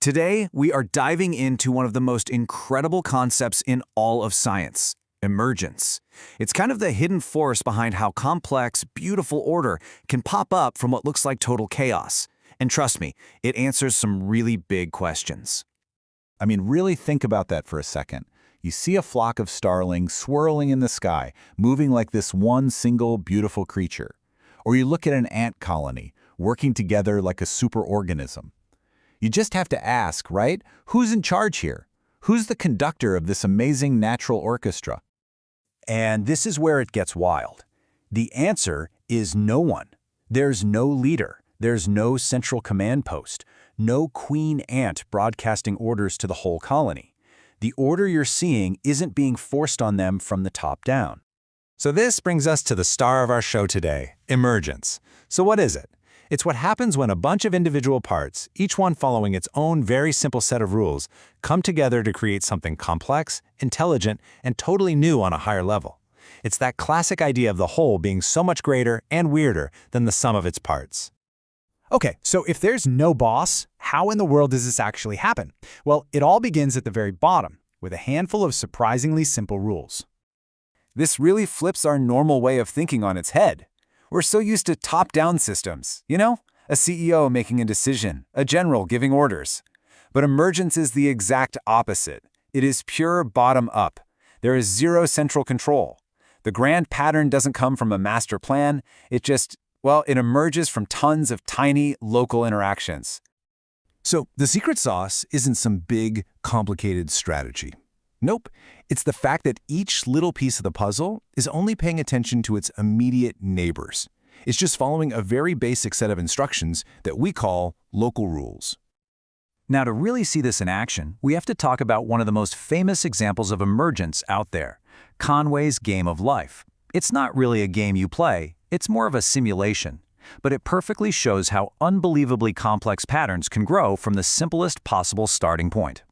Today, we are diving into one of the most incredible concepts in all of science, emergence. It's kind of the hidden force behind how complex, beautiful order can pop up from what looks like total chaos. And trust me, it answers some really big questions. Really think about that for a second. You see a flock of starlings swirling in the sky, moving like this one single beautiful creature. Or you look at an ant colony, working together like a superorganism. You just have to ask, right? Who's in charge here? Who's the conductor of this amazing natural orchestra? And this is where it gets wild. The answer is no one. There's no leader. There's no central command post. No queen ant broadcasting orders to the whole colony. The order you're seeing isn't being forced on them from the top down. So this brings us to the star of our show today, emergence. So what is it? It's what happens when a bunch of individual parts, each one following its own very simple set of rules, come together to create something complex, intelligent, and totally new on a higher level. It's that classic idea of the whole being so much greater and weirder than the sum of its parts. Okay, so if there's no boss, how in the world does this actually happen? Well, it all begins at the very bottom, with a handful of surprisingly simple rules. This really flips our normal way of thinking on its head. We're so used to top-down systems, a CEO making a decision, a general giving orders. But emergence is the exact opposite. It is pure bottom-up. There is zero central control. The grand pattern doesn't come from a master plan. It emerges from tons of tiny, local interactions. So the secret sauce isn't some big, complicated strategy. Nope, it's the fact that each little piece of the puzzle is only paying attention to its immediate neighbors. It's just following a very basic set of instructions that we call local rules. Now, to really see this in action, we have to talk about one of the most famous examples of emergence out there, Conway's game of life. It's not really a game you play, it's more of a simulation. But it perfectly shows how unbelievably complex patterns can grow from the simplest possible starting point.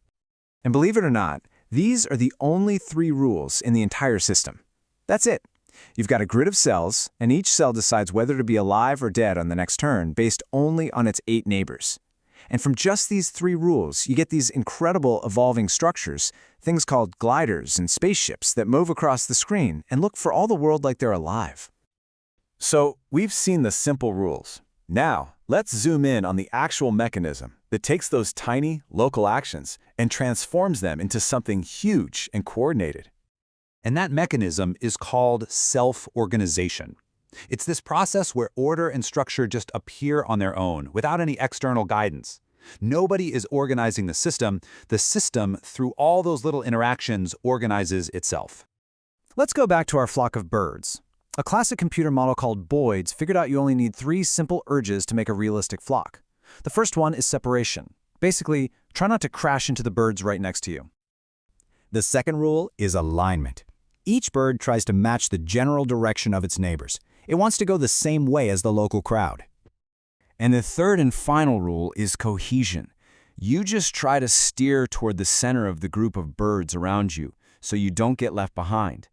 And believe it or not, these are the only 3 rules in the entire system. That's it. You've got a grid of cells, and each cell decides whether to be alive or dead on the next turn based only on its 8 neighbors. And from just these 3 rules, you get these incredible evolving structures, things called gliders and spaceships that move across the screen and look for all the world like they're alive. So we've seen the simple rules. Now, let's zoom in on the actual mechanism that takes those tiny, local actions and transforms them into something huge and coordinated. And that mechanism is called self-organization. It's this process where order and structure just appear on their own, without any external guidance. Nobody is organizing the system. The system, through all those little interactions, organizes itself. Let's go back to our flock of birds. A classic computer model called Boyd's figured out you only need 3 simple urges to make a realistic flock. The first one is separation. Basically, try not to crash into the birds right next to you. The second rule is alignment. Each bird tries to match the general direction of its neighbors. It wants to go the same way as the local crowd. And the third and final rule is cohesion. You just try to steer toward the center of the group of birds around you so you don't get left behind.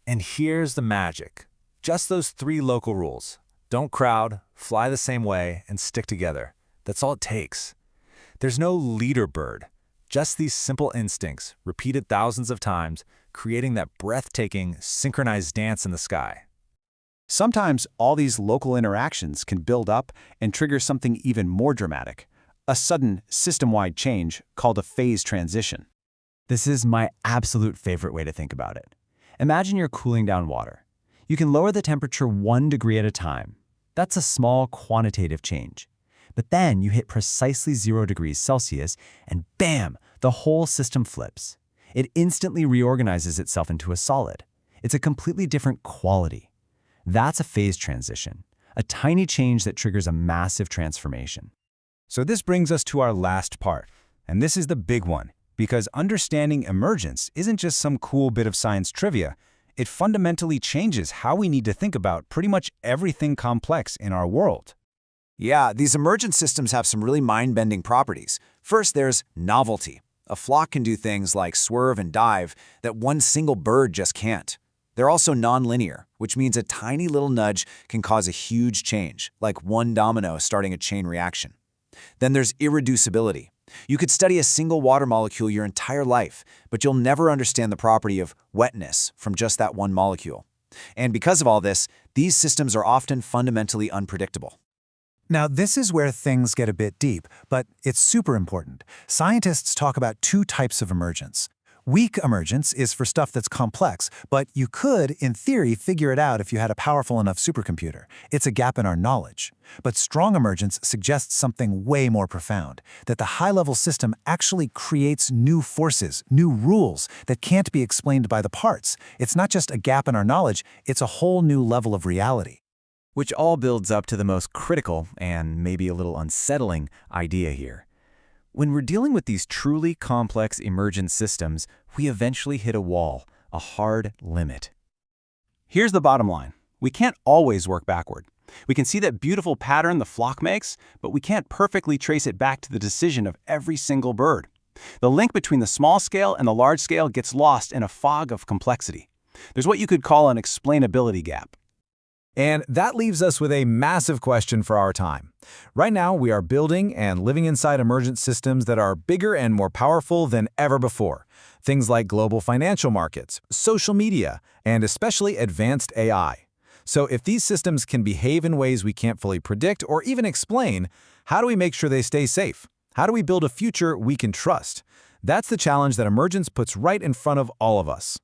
And here's the magic. Just those 3 local rules. Don't crowd, fly the same way, and stick together. That's all it takes. There's no leader bird. Just these simple instincts, repeated thousands of times, creating that breathtaking, synchronized dance in the sky. Sometimes all these local interactions can build up and trigger something even more dramatic, a sudden system-wide change called a phase transition. This is my absolute favorite way to think about it. Imagine you're cooling down water. You can lower the temperature 1 degree at a time. That's a small quantitative change. But then you hit precisely 0 degrees Celsius and bam, the whole system flips. It instantly reorganizes itself into a solid. It's a completely different quality. That's a phase transition, a tiny change that triggers a massive transformation. So this brings us to our last part, and this is the big one, because understanding emergence isn't just some cool bit of science trivia. It fundamentally changes how we need to think about pretty much everything complex in our world. Yeah, these emergent systems have some really mind-bending properties. First, there's novelty. A flock can do things like swerve and dive that one single bird just can't. They're also non-linear, which means a tiny little nudge can cause a huge change, like one domino starting a chain reaction. Then there's irreducibility. You could study a single water molecule your entire life, but you'll never understand the property of wetness from just that one molecule. And because of all this, these systems are often fundamentally unpredictable. Now, this is where things get a bit deep, but it's super important. Scientists talk about two types of emergence. Weak emergence is for stuff that's complex, but you could, in theory, figure it out if you had a powerful enough supercomputer. It's a gap in our knowledge. But strong emergence suggests something way more profound, that the high-level system actually creates new forces, new rules that can't be explained by the parts. It's not just a gap in our knowledge, it's a whole new level of reality. Which all builds up to the most critical and maybe a little unsettling idea here. When we're dealing with these truly complex emergent systems, we eventually hit a wall, a hard limit. Here's the bottom line. We can't always work backward. We can see that beautiful pattern the flock makes, but we can't perfectly trace it back to the decision of every single bird. The link between the small scale and the large scale gets lost in a fog of complexity. There's what you could call an explainability gap. And that leaves us with a massive question for our time. Right now, we are building and living inside emergent systems that are bigger and more powerful than ever before. Things like global financial markets, social media, and especially advanced AI. So if these systems can behave in ways we can't fully predict or even explain, how do we make sure they stay safe? How do we build a future we can trust? That's the challenge that emergence puts right in front of all of us.